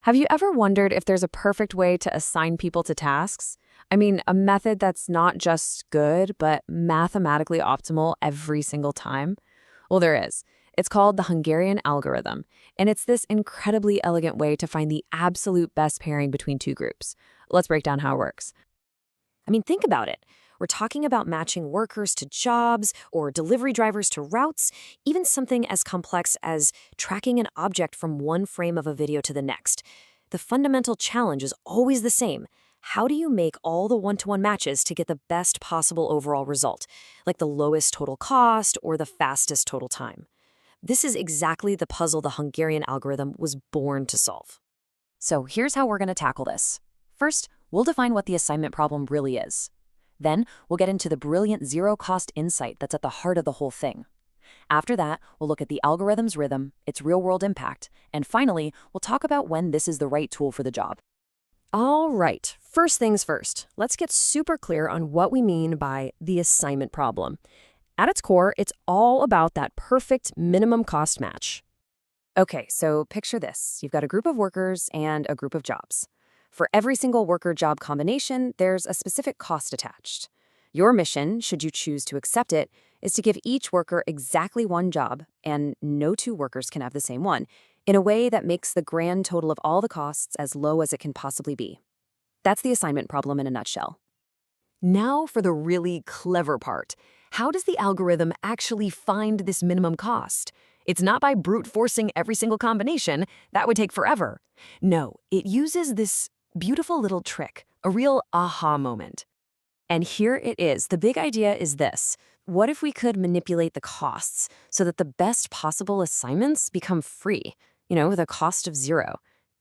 Have you ever wondered if there's a perfect way to assign people to tasks? I mean, a method that's not just good, but mathematically optimal every single time? Well, there is. It's called the Hungarian algorithm, and it's this incredibly elegant way to find the absolute best pairing between two groups. Let's break down how it works. I mean, think about it. We're talking about matching workers to jobs or delivery drivers to routes, even something as complex as tracking an object from one frame of a video to the next. The fundamental challenge is always the same. How do you make all the one-to-one matches to get the best possible overall result, like the lowest total cost or the fastest total time? This is exactly the puzzle the Hungarian algorithm was born to solve. So here's how we're going to tackle this. First, we'll define what the assignment problem really is. Then, we'll get into the brilliant zero-cost insight that's at the heart of the whole thing. After that, we'll look at the algorithm's rhythm, its real-world impact, and finally, we'll talk about when this is the right tool for the job. All right, first things first. Let's get super clear on what we mean by the assignment problem. At its core, it's all about that perfect minimum cost match. Okay, so picture this. You've got a group of workers and a group of jobs. For every single worker-job combination, there's a specific cost attached. Your mission, should you choose to accept it, is to give each worker exactly one job, and no two workers can have the same one, in a way that makes the grand total of all the costs as low as it can possibly be. That's the assignment problem in a nutshell. Now for the really clever part. How does the algorithm actually find this minimum cost? It's not by brute forcing every single combination. That would take forever. No, it uses this beautiful little trick, a real aha moment. And here it is. The big idea is this. What if we could manipulate the costs so that the best possible assignments become free, with a cost of zero?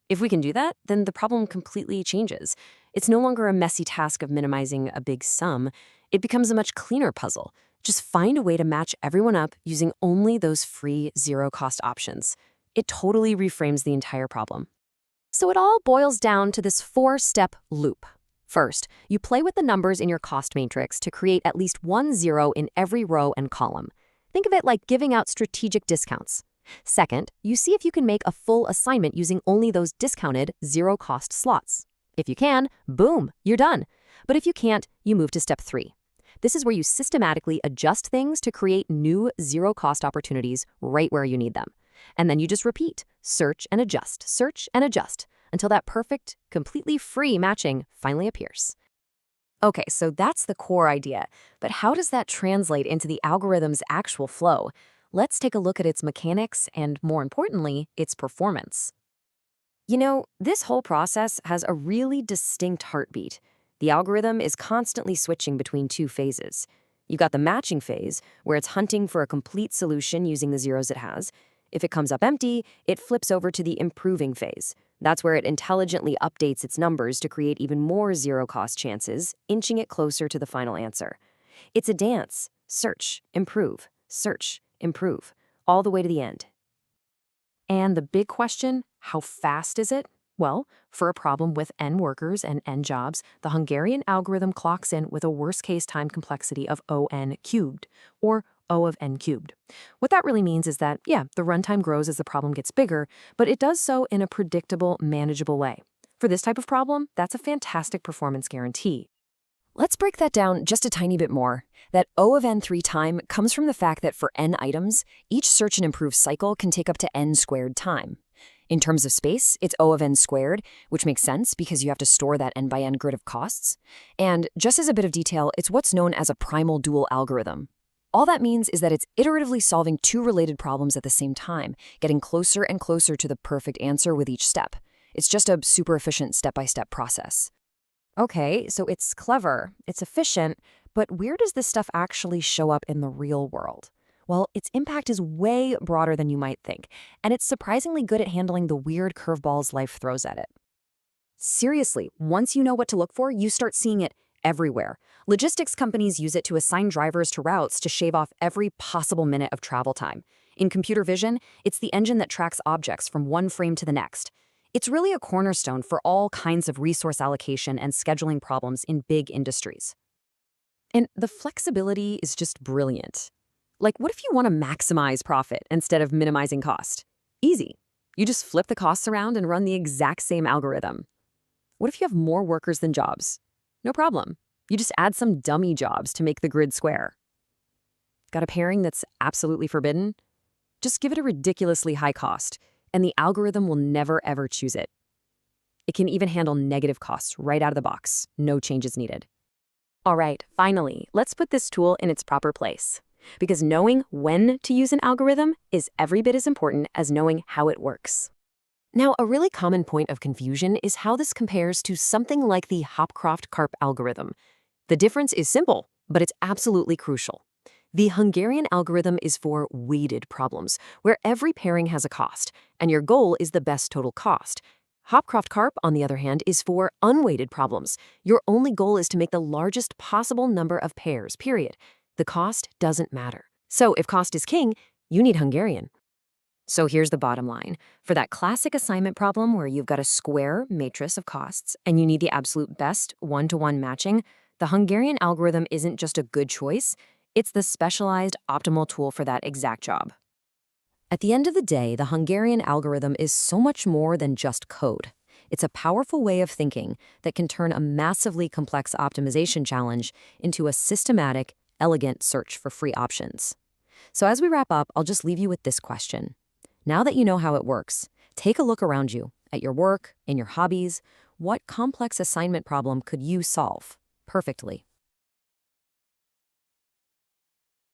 If we can do that, then the problem completely changes. It's no longer a messy task of minimizing a big sum. It becomes a much cleaner puzzle. Just find a way to match everyone up using only those free zero-cost options. It totally reframes the entire problem. So it all boils down to this four-step loop. First, you play with the numbers in your cost matrix to create at least one zero in every row and column. Think of it like giving out strategic discounts. Second, you see if you can make a full assignment using only those discounted zero-cost slots. If you can, boom, you're done. But if you can't, you move to step 3. This is where you systematically adjust things to create new zero-cost opportunities right where you need them. And then you just repeat, search and adjust, until that perfect, completely free matching finally appears. Okay, so that's the core idea. But how does that translate into the algorithm's actual flow? Let's take a look at its mechanics and, more importantly, its performance. This whole process has a really distinct heartbeat. The algorithm is constantly switching between two phases. You've got the matching phase, where it's hunting for a complete solution using the zeros it has. If it comes up empty, it flips over to the improving phase. That's where it intelligently updates its numbers to create even more zero-cost chances, inching it closer to the final answer. It's a dance. Search, improve, all the way to the end. And the big question, how fast is it? Well, for a problem with n workers and n jobs, the Hungarian algorithm clocks in with a worst-case time complexity of O(n) cubed, or O of n cubed. What that really means is that, the runtime grows as the problem gets bigger, but it does so in a predictable, manageable way. For this type of problem, that's a fantastic performance guarantee. Let's break that down just a tiny bit more. That O of n3 time comes from the fact that for n items, each search and improve cycle can take up to n squared time. In terms of space, it's O of n squared, which makes sense because you have to store that n by n grid of costs. And just as a bit of detail, it's what's known as a primal dual algorithm. All that means is that it's iteratively solving two related problems at the same time, getting closer and closer to the perfect answer with each step. It's just a super efficient step-by-step process. Okay, so it's clever, it's efficient, but where does this stuff actually show up in the real world? Well, its impact is way broader than you might think, and it's surprisingly good at handling the weird curveballs life throws at it. Seriously, once you know what to look for, you start seeing it everywhere. Logistics companies use it to assign drivers to routes to shave off every possible minute of travel time. In computer vision, it's the engine that tracks objects from one frame to the next. It's really a cornerstone for all kinds of resource allocation and scheduling problems in big industries. And the flexibility is just brilliant. Like, what if you want to maximize profit instead of minimizing cost? Easy. You just flip the costs around and run the exact same algorithm. What if you have more workers than jobs? No problem. You just add some dummy jobs to make the grid square. Got a pairing that's absolutely forbidden? Just give it a ridiculously high cost, and the algorithm will never ever choose it. It can even handle negative costs right out of the box. No changes needed. All right, finally, let's put this tool in its proper place. Because knowing when to use an algorithm is every bit as important as knowing how it works. Now, a really common point of confusion is how this compares to something like the Hopcroft-Karp algorithm. The difference is simple, but it's absolutely crucial. The Hungarian algorithm is for weighted problems, where every pairing has a cost, and your goal is the best total cost. Hopcroft-Karp, on the other hand, is for unweighted problems. Your only goal is to make the largest possible number of pairs, period. The cost doesn't matter. So if cost is king, you need Hungarian. So here's the bottom line. For that classic assignment problem where you've got a square matrix of costs and you need the absolute best one-to-one matching, the Hungarian algorithm isn't just a good choice, it's the specialized optimal tool for that exact job. At the end of the day, the Hungarian algorithm is so much more than just code. It's a powerful way of thinking that can turn a massively complex optimization challenge into a systematic, elegant search for free options. So as we wrap up, I'll just leave you with this question. Now that you know how it works, take a look around you, at your work, in your hobbies. What complex assignment problem could you solve perfectly?